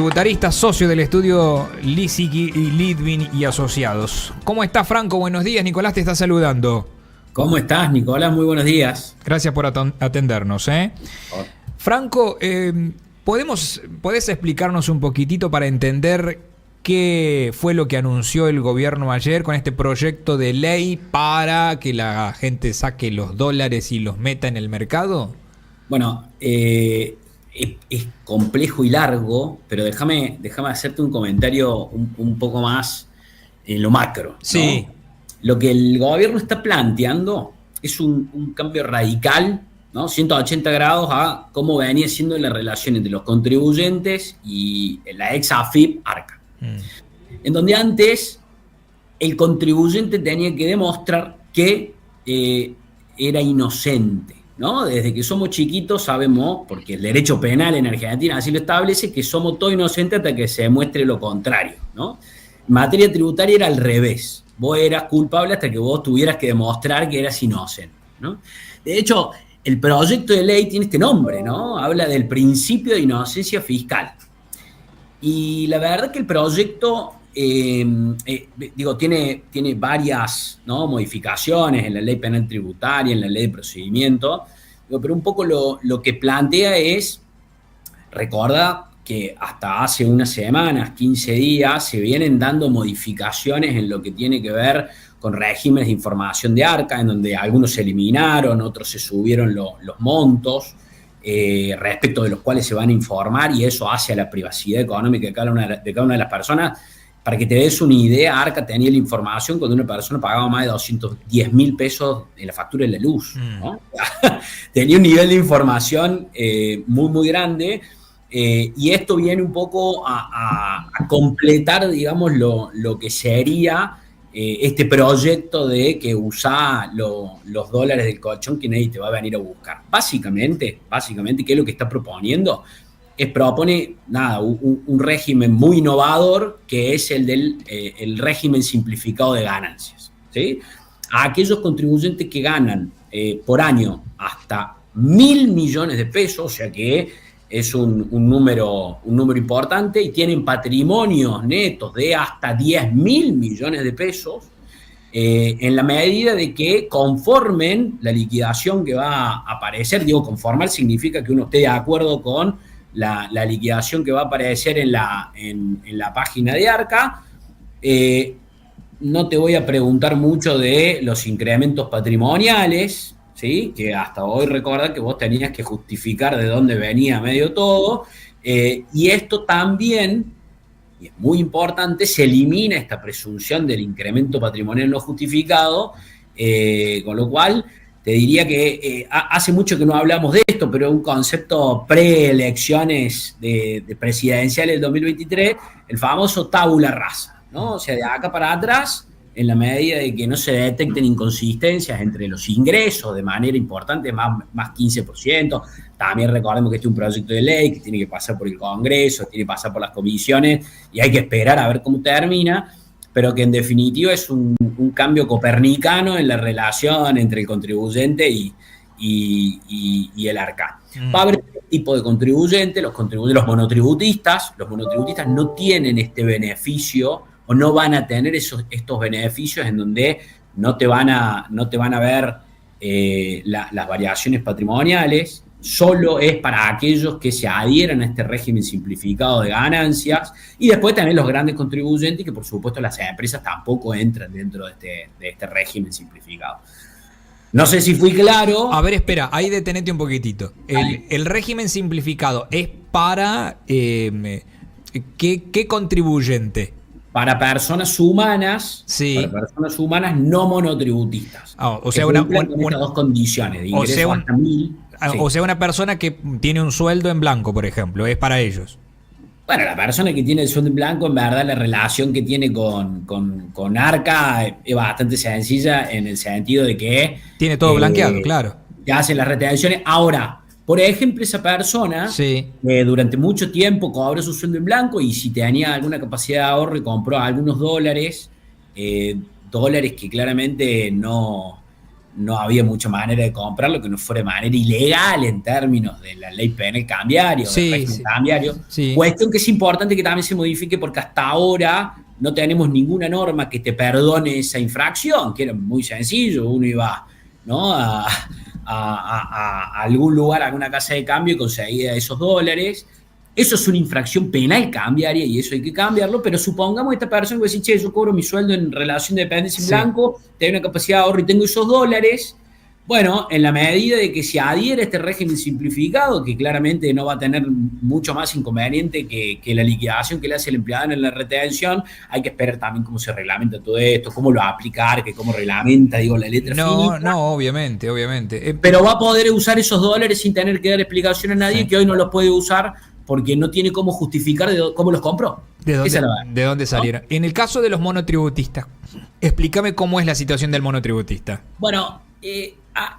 Tributarista, socio del estudio Lisiki y Lidvin y Asociados. ¿Cómo está, Franco? Buenos días, Nicolás te está saludando. ¿Cómo estás, Nicolás? Muy buenos días. Gracias por atendernos. Franco, ¿podés explicarnos un poquitito para entender qué fue lo que anunció el gobierno ayer con este proyecto de ley para que la gente saque los dólares y los meta en el mercado? Bueno, es complejo y largo, pero déjame hacerte un comentario un poco más en lo macro, ¿no? Sí. Lo que el gobierno está planteando es un cambio radical, ¿no? 180 grados a cómo venía siendo la relación entre los contribuyentes y la ex AFIP Arca. En donde antes el contribuyente tenía que demostrar que era inocente, ¿no? Desde que somos chiquitos sabemos, porque el derecho penal en Argentina así lo establece, que somos todos inocentes hasta que se demuestre lo contrario, ¿no? En materia tributaria era al revés. Vos eras culpable hasta que vos tuvieras que demostrar que eras inocente, ¿no? De hecho, el proyecto de ley tiene este nombre, ¿no? Habla del principio de inocencia fiscal. Y la verdad que el proyecto, tiene varias, ¿no?, modificaciones en la ley penal tributaria, en la ley de procedimiento, pero un poco lo que plantea es, recuerda que hasta hace unas semanas, 15 días, se vienen dando modificaciones en lo que tiene que ver con regímenes de información de Arca, en donde algunos se eliminaron, otros se subieron los montos, respecto de los cuales se van a informar, y eso hace a la privacidad económica de cada una de las personas. Para que te des una idea, Arca tenía la información cuando una persona pagaba más de 210.000 pesos en la factura de la luz, ¿no? Tenía un nivel de información muy, muy grande, y esto viene un poco a completar, digamos, lo que sería este proyecto de que usá los dólares del colchón que nadie te va a venir a buscar. Básicamente, ¿qué es lo que está proponiendo? Propone un régimen muy innovador, que es el del el régimen simplificado de ganancias, ¿sí? A aquellos contribuyentes que ganan por año hasta 1.000 millones de pesos, o sea que es un número importante, y tienen patrimonios netos de hasta 10.000 millones de pesos, en la medida de que conformen la liquidación que va a aparecer. Digo, conformar significa que uno esté de acuerdo con la liquidación que va a aparecer en la página de Arca. No te voy a preguntar mucho de los incrementos patrimoniales, ¿sí? Que hasta hoy recuerda que vos tenías que justificar de dónde venía medio todo, y esto también, y es muy importante, se elimina esta presunción del incremento patrimonial no justificado, con lo cual te diría que hace mucho que no hablamos de esto, pero es un concepto preelecciones de presidenciales del 2023, el famoso tabula rasa, ¿no? O sea, de acá para atrás, en la medida de que no se detecten inconsistencias entre los ingresos de manera importante, más 15%. También recordemos que este es un proyecto de ley que tiene que pasar por el Congreso, tiene que pasar por las comisiones, y hay que esperar a ver cómo termina, pero que en definitiva es un cambio copernicano en la relación entre el contribuyente y el Arca. Va a haber este tipo de contribuyentes, los monotributistas. Los monotributistas no tienen este beneficio, o no van a tener estos beneficios, en donde no te van a ver las variaciones patrimoniales. Solo es para aquellos que se adhieran a este régimen simplificado de ganancias, y después también los grandes contribuyentes, que por supuesto las empresas tampoco entran dentro de este régimen simplificado. No sé si fui claro. A ver, espera, ahí detenete un poquitito. El régimen simplificado es para ¿qué contribuyente? Para personas humanas, sí. Para personas humanas no monotributistas. O sea, una dos condiciones de ingreso hasta 1.000. Sí. O sea, una persona que tiene un sueldo en blanco, por ejemplo, es para ellos. Bueno, la persona que tiene el sueldo en blanco, en verdad, la relación que tiene con Arca es bastante sencilla, en el sentido de que tiene todo blanqueado, claro. Que hace las retenciones. Ahora, por ejemplo, esa persona durante mucho tiempo cobró su sueldo en blanco, y si tenía alguna capacidad de ahorro y compró algunos dólares que claramente no no había mucha manera de comprarlo que no fuera de manera ilegal en términos de la ley penal cambiario, del régimen cambiario. Sí. Cuestión que es importante que también se modifique porque hasta ahora no tenemos ninguna norma que te perdone esa infracción, que era muy sencillo, uno iba, ¿no?, a algún lugar, a alguna casa de cambio y conseguía esos dólares. Eso es una infracción penal cambiaria y eso hay que cambiarlo, pero supongamos que esta persona que dice, che, yo cobro mi sueldo en relación de dependencia en blanco, tengo una capacidad de ahorro y tengo esos dólares. Bueno, en la medida de que se adhiere a este régimen simplificado, que claramente no va a tener mucho más inconveniente que la liquidación que le hace el empleado en la retención, hay que esperar también cómo se reglamenta todo esto, cómo lo va a aplicar, que cómo reglamenta, digo, la letra finita. No, obviamente. Pero va a poder usar esos dólares sin tener que dar explicación a nadie, que hoy no los puede usar porque no tiene cómo justificar cómo los compró. ¿De dónde salieron? ¿No? En el caso de los monotributistas, explícame cómo es la situación del monotributista. Bueno,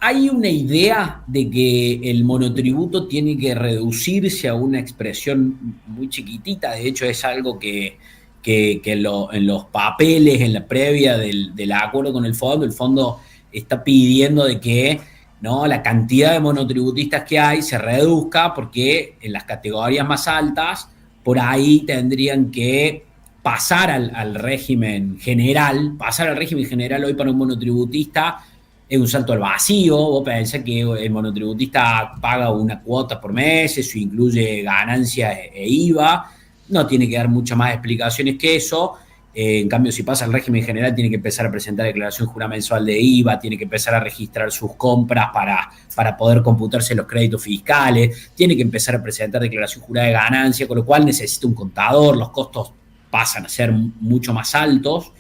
hay una idea de que el monotributo tiene que reducirse a una expresión muy chiquitita. De hecho, es algo que en los papeles, en la previa del acuerdo con el fondo está pidiendo de que, ¿no?, la cantidad de monotributistas que hay se reduzca, porque en las categorías más altas, por ahí tendrían que pasar al régimen general. Pasar al régimen general hoy para un monotributista es un salto al vacío. Vos pensás que el monotributista paga una cuota por mes, eso incluye ganancias e IVA, no tiene que dar muchas más explicaciones que eso. En cambio, si pasa al régimen general, tiene que empezar a presentar declaración jurada mensual de IVA, tiene que empezar a registrar sus compras para poder computarse los créditos fiscales, tiene que empezar a presentar declaración jurada de ganancia, con lo cual necesita un contador, los costos pasan a ser mucho más altos.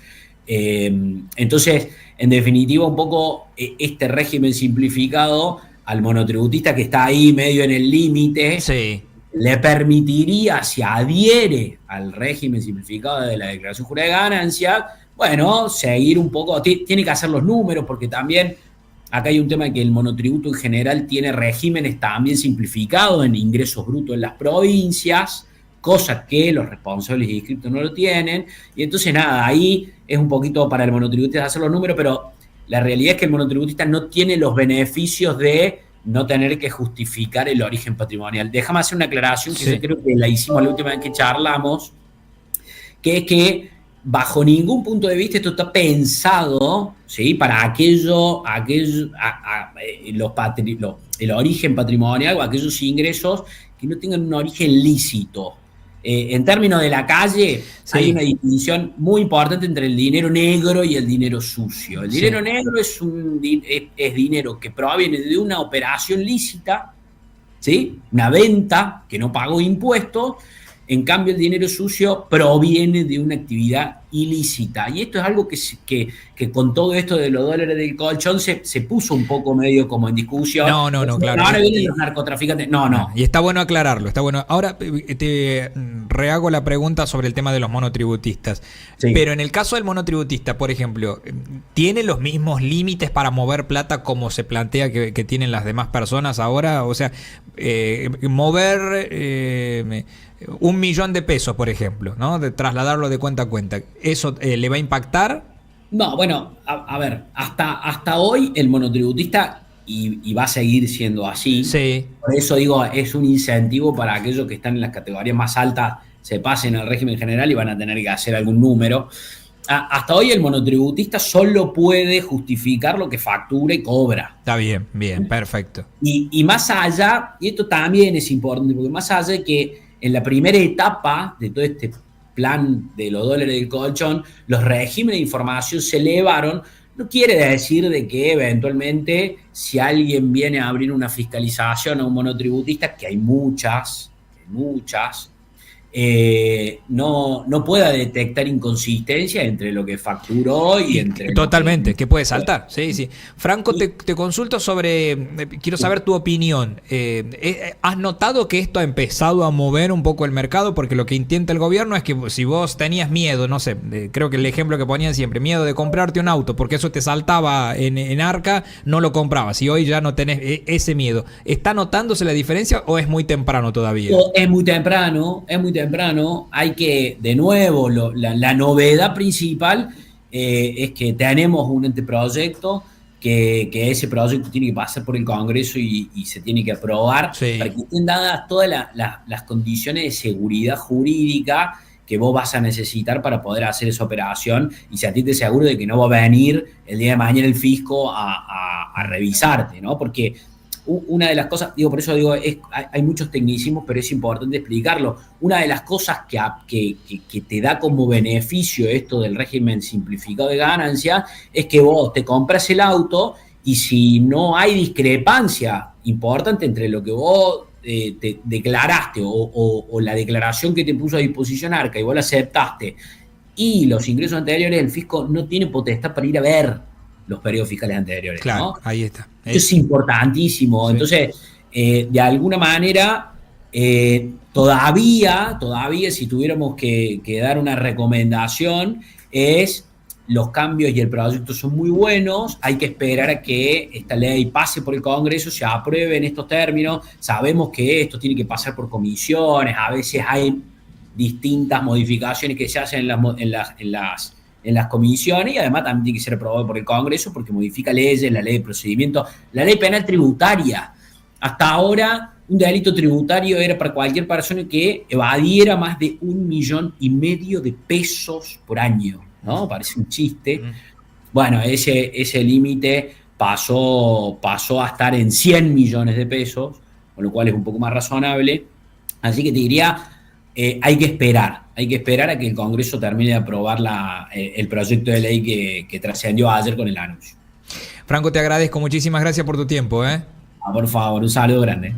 Entonces, en definitiva, un poco este régimen simplificado al monotributista que está ahí medio en el límite, sí, le permitiría, si adhiere al régimen simplificado de la declaración jurada de ganancia, bueno, seguir un poco, tiene que hacer los números, porque también acá hay un tema de que el monotributo en general tiene regímenes también simplificados en ingresos brutos en las provincias, cosas que los responsables y inscriptos no lo tienen, y entonces nada, ahí es un poquito para el monotributista hacer los números, pero la realidad es que el monotributista no tiene los beneficios de no tener que justificar el origen patrimonial. Déjame hacer una aclaración que yo creo que la hicimos la última vez que charlamos, que es que bajo ningún punto de vista esto está pensado, ¿sí?, para el origen patrimonial o aquellos ingresos que no tengan un origen lícito. En términos de la calle, hay una distinción muy importante entre el dinero negro y el dinero sucio. El dinero negro es dinero que proviene de una operación lícita, ¿sí?, una venta que no pagó impuestos. En cambio, el dinero sucio proviene de una actividad ilícita. Y esto es algo que con todo esto de los dólares del colchón se puso un poco medio como en discusión. No, claro. Ahora vienen los narcotraficantes. No. Y está bueno aclararlo, está bueno. Ahora te rehago la pregunta sobre el tema de los monotributistas. Sí. Pero en el caso del monotributista, por ejemplo, ¿tiene los mismos límites para mover plata como se plantea que tienen las demás personas ahora? O sea, mover 1 millón de pesos, por ejemplo, ¿no?, de trasladarlo de cuenta a cuenta, ¿eso le va a impactar? No, bueno, a ver, hasta hoy el monotributista, y va a seguir siendo así, por eso digo, es un incentivo para aquellos que están en las categorías más altas, se pasen al régimen general y van a tener que hacer algún número. Hasta hoy el monotributista solo puede justificar lo que factura y cobra. Está bien, perfecto. Y más allá, y esto también es importante, porque más allá de que en la primera etapa de todo este plan de los dólares del colchón, los regímenes de información se elevaron, no quiere decir de que eventualmente, si alguien viene a abrir una fiscalización a un monotributista, que hay muchas, no pueda detectar inconsistencia entre lo que facturó y entre... Totalmente, que puede saltar. Sí. Franco, te consulto sobre... Quiero saber tu opinión. ¿Has notado que esto ha empezado a mover un poco el mercado? Porque lo que intenta el gobierno es que si vos tenías miedo, no sé, creo que el ejemplo que ponían siempre, miedo de comprarte un auto, porque eso te saltaba en arca, no lo comprabas. Y hoy ya no tenés ese miedo. ¿Está notándose la diferencia o es muy temprano todavía? Es muy temprano. Hay que, de nuevo, la novedad principal es que tenemos un anteproyecto que ese proyecto tiene que pasar por el Congreso y se tiene que aprobar Sí. para que estén dadas todas las condiciones de seguridad jurídica que vos vas a necesitar para poder hacer esa operación y sentirte seguro de que no va a venir el día de mañana el fisco a revisarte, ¿no? Porque una de las cosas, digo, por eso digo, hay muchos tecnicismos, pero es importante explicarlo. Una de las cosas que te da como beneficio esto del régimen simplificado de ganancia es que vos te compras el auto y si no hay discrepancia importante entre lo que vos te declaraste o la declaración que te puso a disposición Arca y vos la aceptaste y los ingresos anteriores, el fisco no tiene potestad para ir a ver los periodos fiscales anteriores, Claro, ¿no? ahí está. Esto es importantísimo. Sí. Entonces, de alguna manera, todavía, si tuviéramos que dar una recomendación, es los cambios y el proyecto son muy buenos, hay que esperar a que esta ley pase por el Congreso, se apruebe en estos términos, sabemos que esto tiene que pasar por comisiones, a veces hay distintas modificaciones que se hacen en las comisiones y además también tiene que ser aprobado por el Congreso porque modifica leyes, la ley de procedimiento, la ley penal tributaria. Hasta ahora, un delito tributario era para cualquier persona que evadiera más de 1,5 millones de pesos por año, ¿no? Parece un chiste. Bueno, ese límite pasó a estar en 100 millones de pesos, con lo cual es un poco más razonable. Así que te diría, hay que esperar a que el Congreso termine de aprobar el proyecto de ley que trascendió ayer con el anuncio. Franco, te agradezco, muchísimas gracias por tu tiempo. Por favor, un saludo grande.